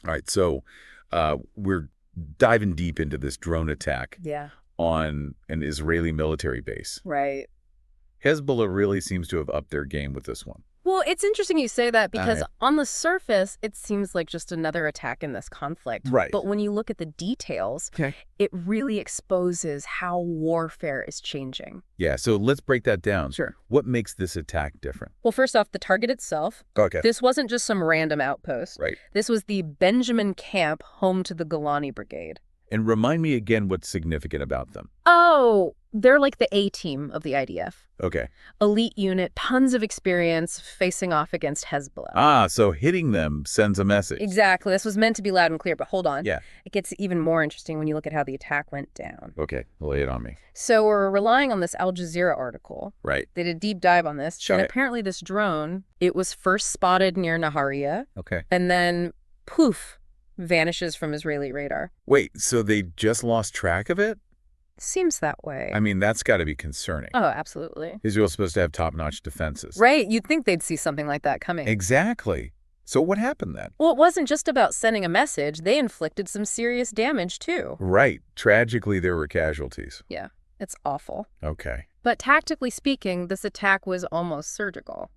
All right, so we're diving deep into this drone attack Yeah. on an Israeli military base. Right. Hezbollah really seems to have upped their game with this one. Well, it's interesting you say that because yeah. on the surface, it seems like just another attack in this conflict. Right. But when you look at the details, Okay. it really exposes how warfare is changing. Yeah, so let's break that down. Sure. What makes this attack different? Well, first off, the target itself. Okay. This wasn't just some random outpost. Right. This was the Benjamin camp home to the Golani Brigade. And remind me again what's significant about them. Oh, they're like the A-team of the IDF. Okay. Elite unit, tons of experience facing off against Hezbollah. Ah, so hitting them sends a message. Exactly. This was meant to be loud and clear, but hold on. Yeah. It gets even more interesting when you look at how the attack went down. Okay, lay it on me. So we're relying on this Al Jazeera article. Right. They did a deep dive on this. Sure. And apparently this drone, it was first spotted near Nahariya, Okay. and then poof, vanishes from Israeli radar. Wait, so they just lost track of it? Seems that way. I mean, that's got to be concerning. Oh, absolutely. Israel's supposed to have top-notch defenses. Right. You'd think they'd see something like that coming. Exactly. So what happened then? Well, it wasn't just about sending a message. They inflicted some serious damage, too. Right. Tragically, there were casualties. Yeah, it's awful. Okay. But tactically speaking, this attack was almost surgical.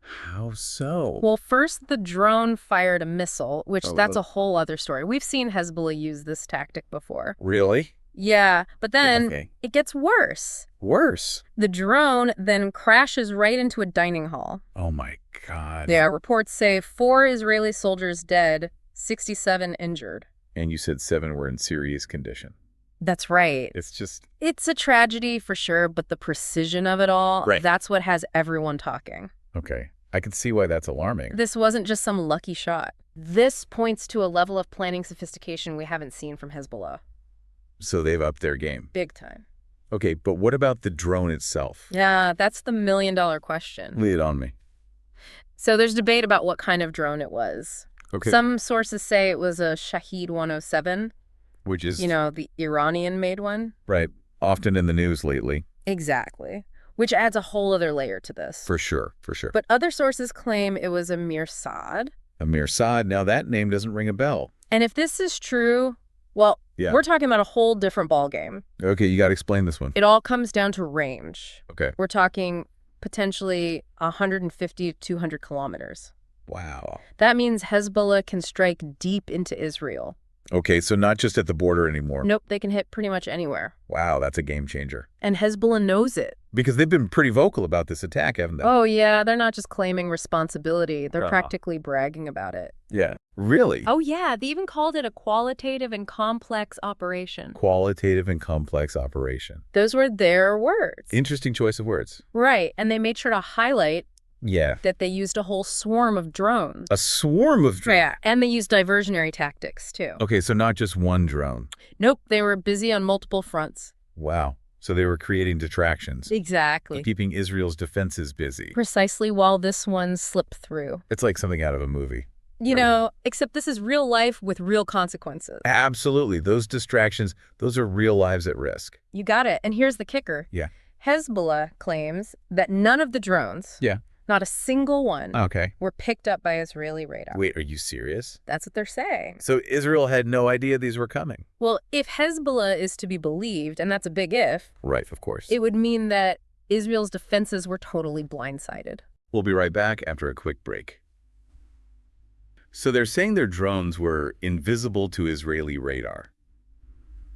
How so? Well, first, the drone fired a missile, which Oh, that's a whole other story. We've seen Hezbollah use this tactic before. Really? Yeah, but then Okay. it gets worse. Worse? The drone then crashes right into a dining hall. Oh, my God. Yeah, reports say 4 Israeli soldiers dead, 67 injured. And you said 7 were in serious condition. That's right. It's just... It's a tragedy for sure, but the precision of it all, Right. That's what has everyone talking. Okay. I can see why that's alarming. This wasn't just some lucky shot. This points to a level of planning sophistication we haven't seen from Hezbollah. So they've upped their game. Big time. Okay, but what about the drone itself? Yeah, that's the million-dollar question. Lay it on me. So there's debate about what kind of drone it was. Okay. Some sources say it was a Shahed 107, Which is... the Iranian-made one. Right. Often in the news lately. Exactly. Which adds a whole other layer to this. For sure. For sure. But other sources claim it was a Mirsad. A Mirsad, now that name doesn't ring a bell. And if this is true, well, Yeah. we're talking about a whole different ballgame. Okay, you got to explain this one. It all comes down to range. Okay. We're talking potentially 150 to 200 kilometers. Wow. That means Hezbollah can strike deep into Israel. Okay, so not just at the border anymore. Nope, they can hit pretty much anywhere. Wow, that's a game changer. And Hezbollah knows it. Because they've been pretty vocal about this attack, haven't they? Oh, yeah, they're not just claiming responsibility. They're Uh-huh. practically bragging about it. Yeah. Really? Oh, yeah, they even called it a qualitative and complex operation. Qualitative and complex operation. Those were their words. Interesting choice of words. Right, and they made sure to highlight Yeah. that they used a whole swarm of drones. A swarm of drones. Yeah, and they used diversionary tactics, too. Okay, so not just one drone. Nope, they were busy on multiple fronts. Wow. So they were creating detractions. Exactly. Keeping Israel's defenses busy. Precisely while this one slipped through. It's like something out of a movie. Except this is real life with real consequences. Absolutely. Those distractions, those are real lives at risk. You got it. And here's the kicker. Yeah. Hezbollah claims that none of the drones, Yeah. not a single one, Okay. were picked up by Israeli radar. Wait, are you serious? That's what they're saying. So Israel had no idea these were coming? Well, if Hezbollah is to be believed, and that's a big if, Right, of course. it would mean that Israel's defenses were totally blindsided. We'll be right back after a quick break. So they're saying their drones were invisible to Israeli radar.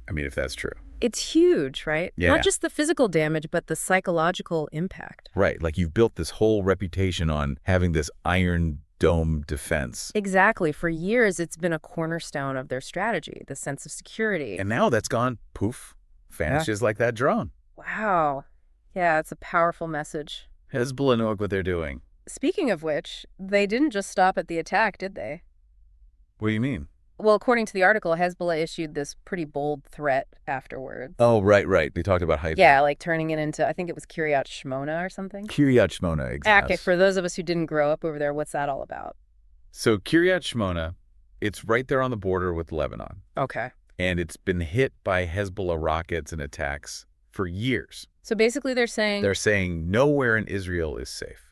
I mean, if that's true. It's huge, right? Yeah. Not just the physical damage, but the psychological impact. Right, like you've built this whole reputation on having this iron dome defense. Exactly. For years, it's been a cornerstone of their strategy, the sense of security. And now that's gone, poof, vanishes like that drone. Wow. Yeah, it's a powerful message. Hezbollah know what they're doing. Speaking of which, they didn't just stop at the attack, did they? What do you mean? Well, according to the article, Hezbollah issued this pretty bold threat afterwards. Oh, right. They talked about Haifa. Yeah, like turning it into, I think it was Kiryat Shmona or something. Kiryat Shmona, exactly. Okay, for those of us who didn't grow up over there, what's that all about? So Kiryat Shmona, it's right there on the border with Lebanon. Okay. And it's been hit by Hezbollah rockets and attacks for years. So basically they're saying... They're saying nowhere in Israel is safe.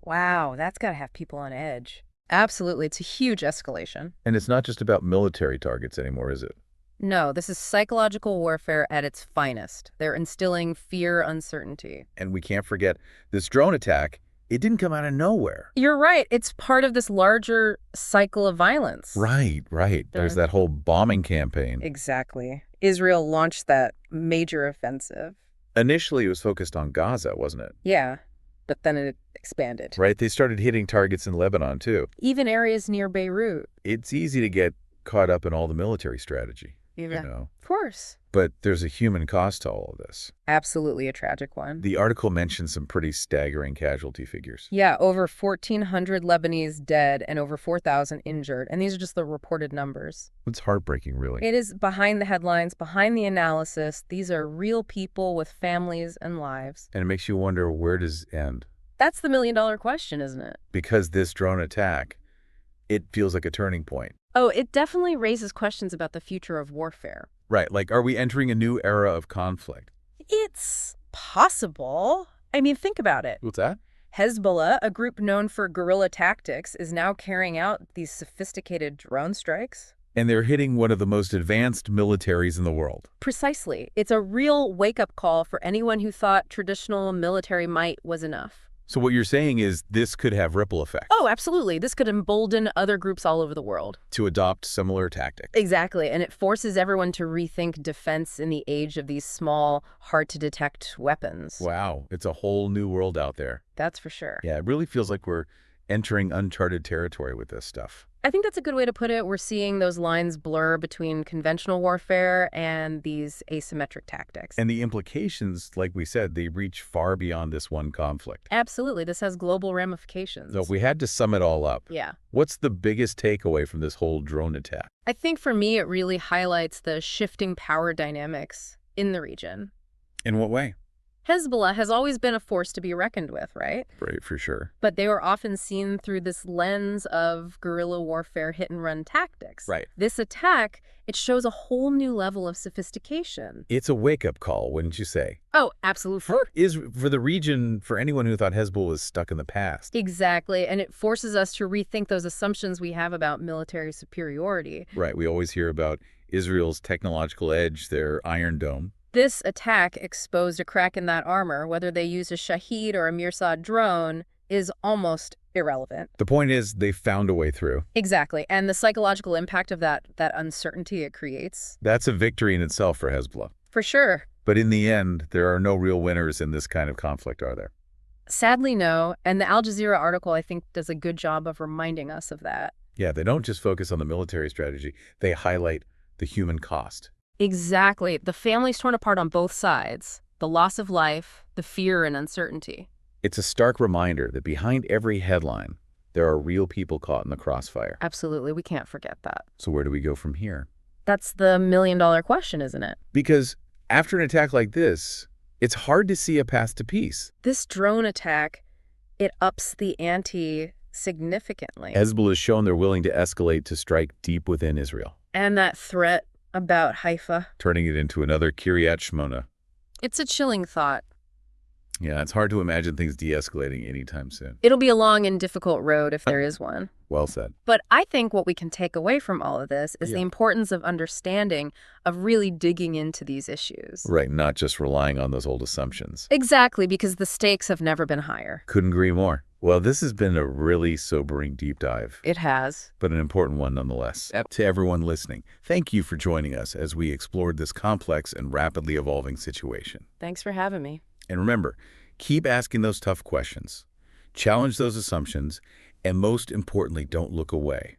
Wow, that's got to have people on edge. Absolutely. It's a huge escalation. And it's not just about military targets anymore, is it? No, this is psychological warfare at its finest. They're instilling fear, uncertainty. And we can't forget this drone attack. It didn't come out of nowhere. You're right. It's part of this larger cycle of violence. Right. There's that whole bombing campaign. Exactly. Israel launched that major offensive. Initially, it was focused on Gaza, wasn't it? Yeah, but then it expanded. Right. They started hitting targets in Lebanon, too. Even areas near Beirut. It's easy to get caught up in all the military strategy. Yeah, You know? of course. But there's a human cost to all of this. Absolutely a tragic one. The article mentions some pretty staggering casualty figures. Yeah, over 1,400 Lebanese dead and over 4,000 injured. And these are just the reported numbers. It's heartbreaking, really. It is behind the headlines, behind the analysis. These are real people with families and lives. And it makes you wonder, where does it end? That's the million-dollar question, isn't it? Because this drone attack, it feels like a turning point. Oh, it definitely raises questions about the future of warfare. Right, like, are we entering a new era of conflict? It's possible. I mean, think about it. What's that? Hezbollah, a group known for guerrilla tactics, is now carrying out these sophisticated drone strikes. And they're hitting one of the most advanced militaries in the world. Precisely. It's a real wake-up call for anyone who thought traditional military might was enough. So what you're saying is this could have ripple effects. Oh, absolutely. This could embolden other groups all over the world. To adopt similar tactics. Exactly. And it forces everyone to rethink defense in the age of these small, hard-to-detect weapons. Wow, it's a whole new world out there. That's for sure. Yeah, it really feels like we're entering uncharted territory with this stuff. I think that's a good way to put it. We're seeing those lines blur between conventional warfare and these asymmetric tactics. And the implications, like we said, they reach far beyond this one conflict. Absolutely. This has global ramifications. So if we had to sum it all up, Yeah. what's the biggest takeaway from this whole drone attack? I think for me, it really highlights the shifting power dynamics in the region. In what way? Hezbollah has always been a force to be reckoned with, right? Right, for sure. But they were often seen through this lens of guerrilla warfare hit-and-run tactics. Right. This attack, it shows a whole new level of sophistication. It's a wake-up call, wouldn't you say? Oh, absolutely. For the region, for anyone who thought Hezbollah was stuck in the past. Exactly, and it forces us to rethink those assumptions we have about military superiority. Right, we always hear about Israel's technological edge, their Iron Dome. This attack exposed a crack in that armor. Whether they used a Shahed or a Mirsad drone is almost irrelevant. The point is, they found a way through. Exactly, and the psychological impact of that uncertainty it creates. That's a victory in itself for Hezbollah. For sure. But in the end, there are no real winners in this kind of conflict, are there? Sadly, no, and the Aljazeera article, I think, does a good job of reminding us of that. Yeah, they don't just focus on the military strategy. They highlight the human cost. Exactly. The family's torn apart on both sides. The loss of life, the fear and uncertainty. It's a stark reminder that behind every headline, there are real people caught in the crossfire. Absolutely. We can't forget that. So where do we go from here? That's the million-dollar question, isn't it? Because after an attack like this, it's hard to see a path to peace. This drone attack, it ups the ante significantly. Hezbollah has shown they're willing to escalate to strike deep within Israel. And that threat about Haifa. Turning it into another Kiryat Shmona. It's a chilling thought. Yeah, it's hard to imagine things de-escalating anytime soon. It'll be a long and difficult road if there is one. Well said. But I think what we can take away from all of this is the importance of understanding, of really digging into these issues. Right, not just relying on those old assumptions. Exactly, because the stakes have never been higher. Couldn't agree more. Well, this has been a really sobering deep dive. It has. But an important one nonetheless. To everyone listening, thank you for joining us as we explored this complex and rapidly evolving situation. Thanks for having me. And remember, keep asking those tough questions, challenge those assumptions, and most importantly, don't look away.